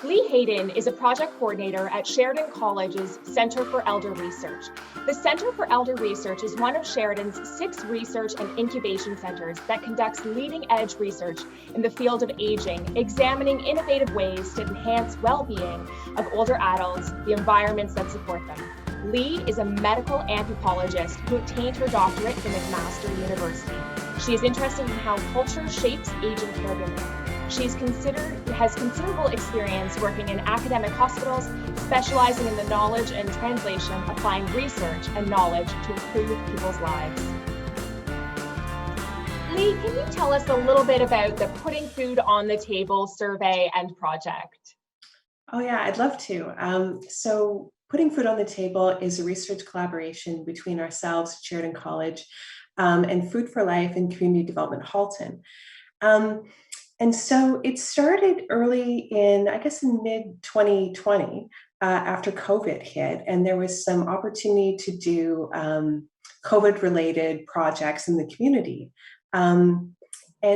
Leigh Hayden is a project coordinator at Sheridan College's Center for Elder Research. The Center for Elder Research is one of Sheridan's 6 research and incubation centers that conducts leading-edge research in the field of aging, examining innovative ways to enhance well-being of older adults, the environments that support them. Leigh is a medical anthropologist who obtained her doctorate from McMaster University. She is interested in how culture shapes aging caregiving. She has considerable experience working in academic hospitals, specializing in the knowledge and translation, applying research and knowledge to improve people's lives. Leigh, can you tell us a little bit about the Putting Food on the Table survey and project? Oh yeah, I'd love to. So Putting Food on the Table is a research collaboration between ourselves, Sheridan College, and Food for Life and Community Development Halton. And so it started early in mid-2020, after COVID hit, and there was some opportunity to do COVID-related projects in the community. And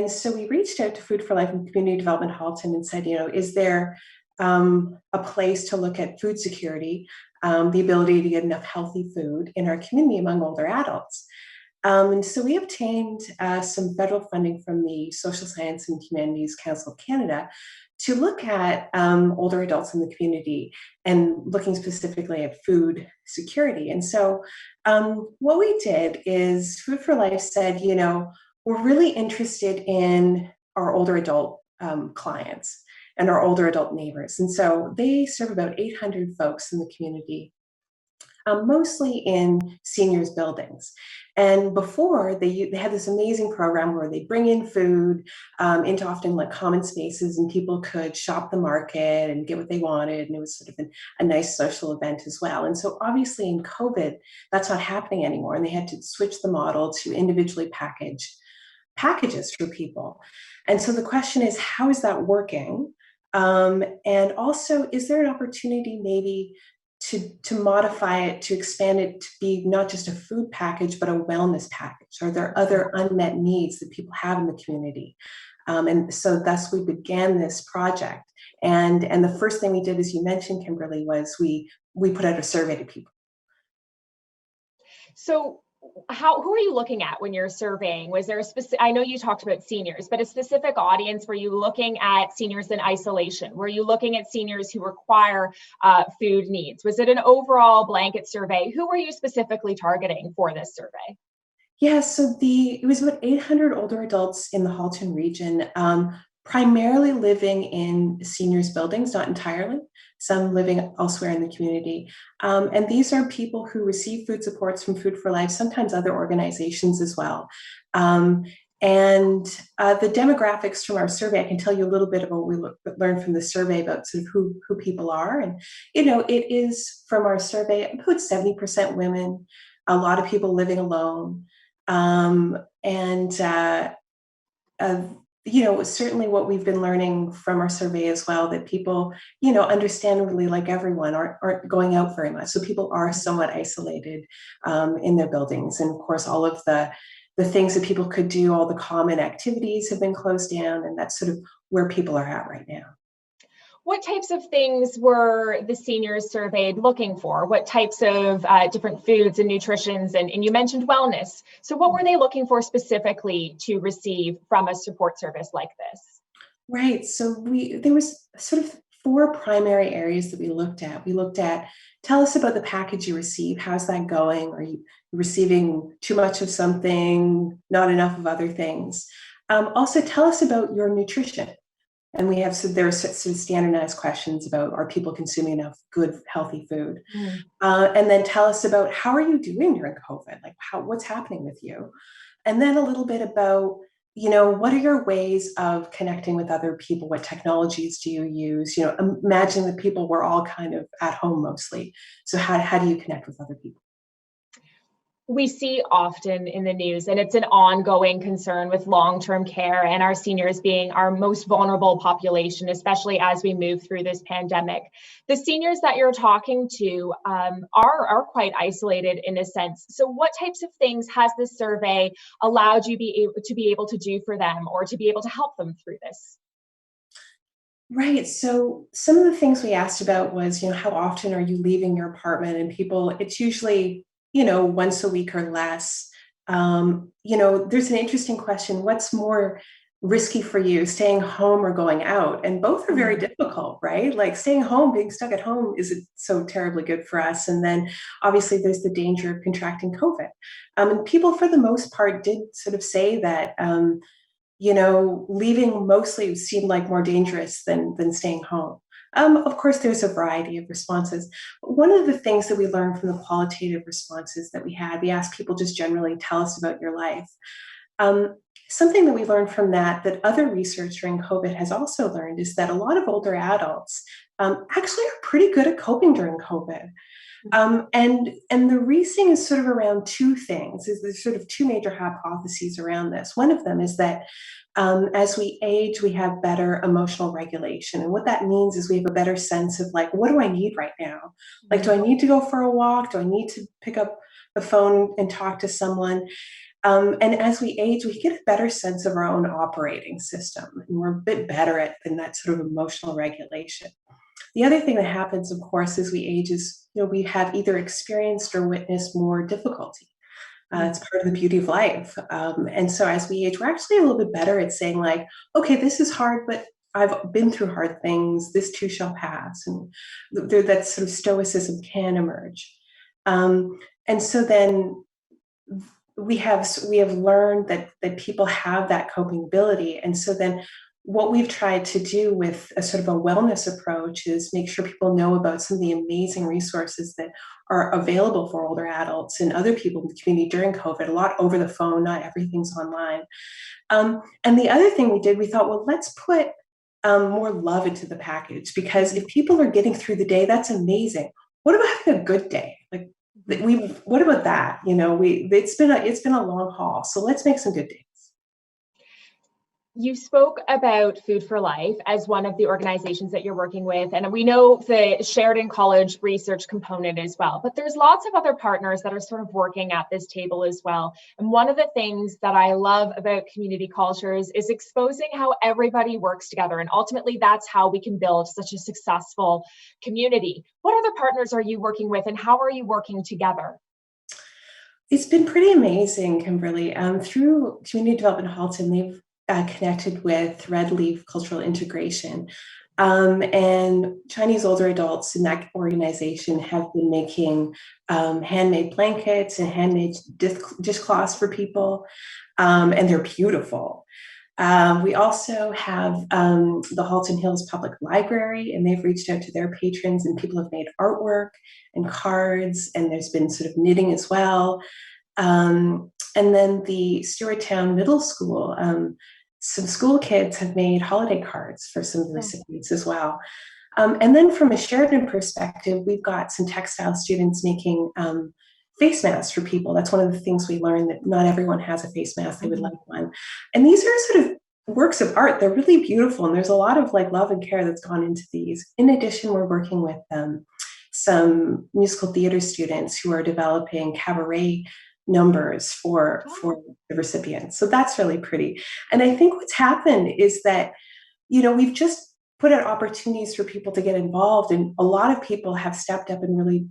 so we reached out to Food for Life and Community Development Halton and said, is there a place to look at food security, the ability to get enough healthy food in our community among older adults? And so we obtained some federal funding from the Social Science and Humanities Council of Canada to look at older adults in the community and looking specifically at food security. And so what we did is Food for Life said, we're really interested in our older adult clients and our older adult neighbors. And so they serve about 800 folks in the community, mostly in seniors buildings. And before, they had this amazing program where they bring in food into often like common spaces, and people could shop the market and get what they wanted. And it was sort of a nice social event as well. And so obviously in COVID, that's not happening anymore. And they had to switch the model to individually packaged packages for people. And so the question is, how is that working? And also, is there an opportunity maybe to modify it, to expand it to be not just a food package, but a wellness package? Are there other unmet needs that people have in the community? And so thus we began this project. And the first thing we did, as you mentioned, Kimberly, was we put out a survey to people. So who are you looking at when you're surveying? Was there a specific, I know you talked about seniors, but a specific audience? Were you looking at seniors in isolation? Were you looking at seniors who require food needs? Was it an overall blanket survey? Who were you specifically targeting for this survey? Yeah, so it was about 800 older adults in the Halton region, primarily living in seniors buildings, not entirely, some living elsewhere in the community. And these are people who receive food supports from Food for Life, sometimes other organizations as well. And the demographics from our survey, I can tell you a little bit about what we learned from the survey about sort of who people are. And, it is from our survey, about 70% women, a lot of people living alone. Certainly what we've been learning from our survey as well, that people, understandably, like everyone, aren't going out very much. So people are somewhat isolated in their buildings. And of course, all of the things that people could do, all the common activities have been closed down. And that's sort of where people are at right now. What types of things were the seniors surveyed looking for? What types of different foods and nutritions? And you mentioned wellness. So what were they looking for specifically to receive from a support service like this? Right. So there was sort of 4 primary areas that we looked at. We looked at, tell us about the package you receive. How's that going? Are you receiving too much of something, not enough of other things? Also, tell us about your nutrition. And we have, so there are some standardized questions about, are people consuming enough good, healthy food? And then tell us about, how are you doing during COVID? Like, what's happening with you? And then a little bit about, what are your ways of connecting with other people? What technologies do you use? Imagine that people were all kind of at home mostly. So how do you connect with other people? We see often in the news, and it's an ongoing concern with long-term care and our seniors being our most vulnerable population, especially as we move through this pandemic. The seniors that you're talking to are quite isolated in a sense. So what types of things has this survey allowed you to be able to do for them, or to be able to help them through this? Right. So some of the things we asked about was, how often are you leaving your apartment? And people, it's usually, once a week or less. There's an interesting question. What's more risky for you, staying home or going out? And both are very Mm. difficult, right? Like staying home, being stuck at home isn't so terribly good for us. And then obviously there's the danger of contracting COVID. And people, for the most part, did sort of say that. Leaving mostly seemed like more dangerous than staying home. Of course, there's a variety of responses. But one of the things that we learned from the qualitative responses that we asked people just generally tell us about your life. Um, Something that we learned from that other research during COVID has also learned is that a lot of older adults actually are pretty good at coping during COVID. And the reasoning is sort of around two things. There's sort of two major hypotheses around this. One of them is that as we age, we have better emotional regulation. And what that means is we have a better sense of like, what do I need right now? Like, do I need to go for a walk? Do I need to pick up the phone and talk to someone? And as we age, we get a better sense of our own operating system. And we're a bit better at in that sort of emotional regulation. The other thing that happens, of course, as we age is, we have either experienced or witnessed more difficulty. It's part of the beauty of life. And so as we age, we're actually a little bit better at saying like, okay, this is hard, but I've been through hard things. This too shall pass. And there, that sort of stoicism can emerge. And so then we have learned that people have that coping ability. And so then what we've tried to do with a sort of a wellness approach is make sure people know about some of the amazing resources that are available for older adults and other people in the community during COVID, a lot over the phone, not everything's online. And the other thing we did, we thought, well, let's put more love into the package, because if people are getting through the day, that's amazing. What about having a good day? Like what about that? It's been a long haul. So let's make some good days. You spoke about Food for Life as one of the organizations that you're working with, and we know the Sheridan College research component as well, but there's lots of other partners that are sort of working at this table as well. And one of the things that I love about community cultures is exposing how everybody works together, and ultimately that's how we can build such a successful community. What other partners are you working with, and how are you working together? It's been pretty amazing, Kimberly. Through Community Development Halton, they've connected with Red Leaf Cultural Integration. And Chinese older adults in that organization have been making handmade blankets and handmade dishcloths for people, and they're beautiful. We also have the Halton Hills Public Library, and they've reached out to their patrons, and people have made artwork and cards, and there's been sort of knitting as well. And then the Stewarttown Middle School, some school kids have made holiday cards for some of the recipients as well. And then from a Sheridan perspective, we've got some textile students making face masks for people. That's one of the things we learned, that not everyone has a face mask. They would like one. And these are sort of works of art. They're really beautiful. And there's a lot of like love and care that's gone into these. In addition, we're working with some musical theater students who are developing cabaret numbers for the recipients. So that's really pretty. And I think what's happened is that, we've just put out opportunities for people to get involved, and a lot of people have stepped up and really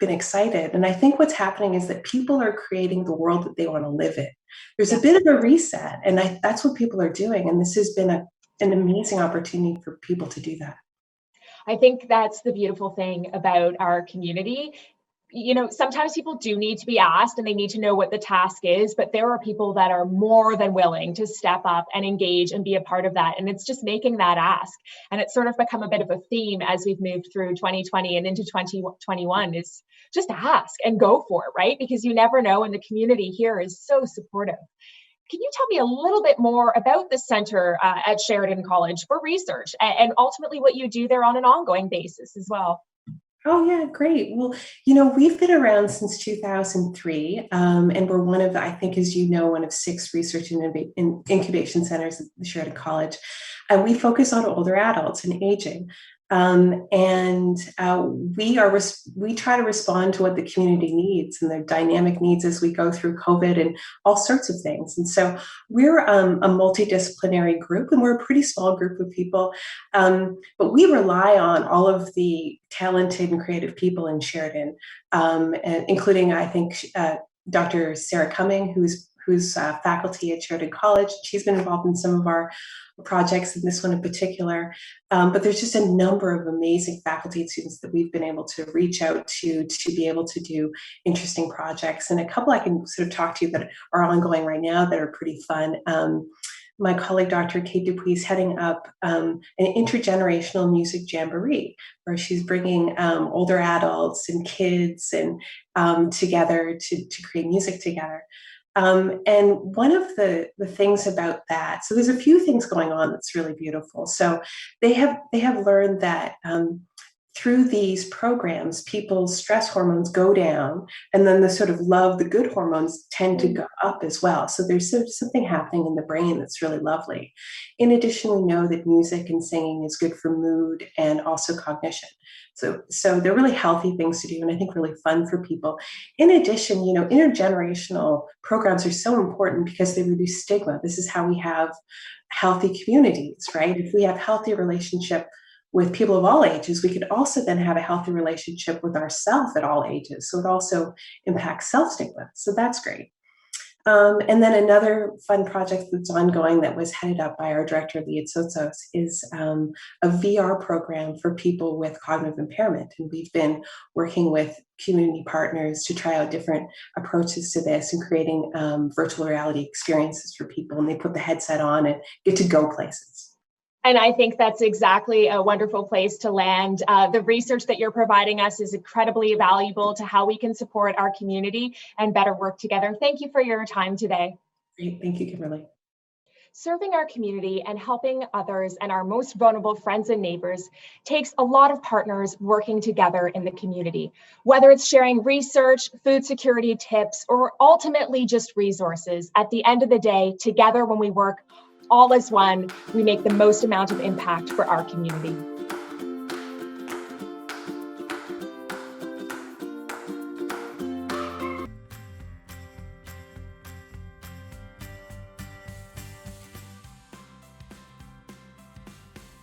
been excited. And I think what's happening is that people are creating the world that they want to live in. There's a bit of a reset, and that's what people are doing. And this has been an amazing opportunity for people to do that. I think that's the beautiful thing about our community. Sometimes people do need to be asked and they need to know what the task is, but there are people that are more than willing to step up and engage and be a part of that. And it's just making that ask. And it's sort of become a bit of a theme as we've moved through 2020 and into 2021 is just ask and go for it, right? Because you never know, and the community here is so supportive. Can you tell me a little bit more about the Center at Sheridan College for research and ultimately what you do there on an ongoing basis as well? Oh, yeah, great. Well, we've been around since 2003, and we're one of, I think, as you know, one of 6 research and incubation centers at the Sheridan College. And we focus on older adults and aging. We try to respond to what the community needs and their dynamic needs as we go through COVID and all sorts of things. And so we're a multidisciplinary group, and we're a pretty small group of people, but we rely on all of the talented and creative people in Sheridan, and including, I think, Dr. Sarah Cumming, who's faculty at Sheridan College. She's been involved in some of our projects, and this one in particular. But there's just a number of amazing faculty and students that we've been able to reach out to be able to do interesting projects. And a couple I can sort of talk to you that are ongoing right now that are pretty fun. My colleague, Dr. Kate Dupuis, is heading up an intergenerational music jamboree, where she's bringing older adults and kids and together to create music together. And one of the things about that, so there's a few things going on that's really beautiful. So they have learned that through these programs, people's stress hormones go down, and then the sort of the good hormones tend to go up as well. So there's something happening in the brain that's really lovely. In addition, we know that music and singing is good for mood and also cognition. So they're really healthy things to do, and I think really fun for people. In addition, intergenerational programs are so important because they reduce stigma. This is how we have healthy communities, right? If we have healthy relationship with people of all ages, we could also then have a healthy relationship with ourselves at all ages. So it also impacts self-stigma. So that's great. And then another fun project that's ongoing that was headed up by our director, Leigh Hayden, is a VR program for people with cognitive impairment. And we've been working with community partners to try out different approaches to this and creating virtual reality experiences for people. And they put the headset on and get to go places. And I think that's exactly a wonderful place to land. The research that you're providing us is incredibly valuable to how we can support our community and better work together. Thank you for your time today. Great. Thank you, Kimberly. Serving our community and helping others and our most vulnerable friends and neighbors takes a lot of partners working together in the community, whether it's sharing research, food security tips, or ultimately just resources. At the end of the day, together when we work all as one, we make the most amount of impact for our community.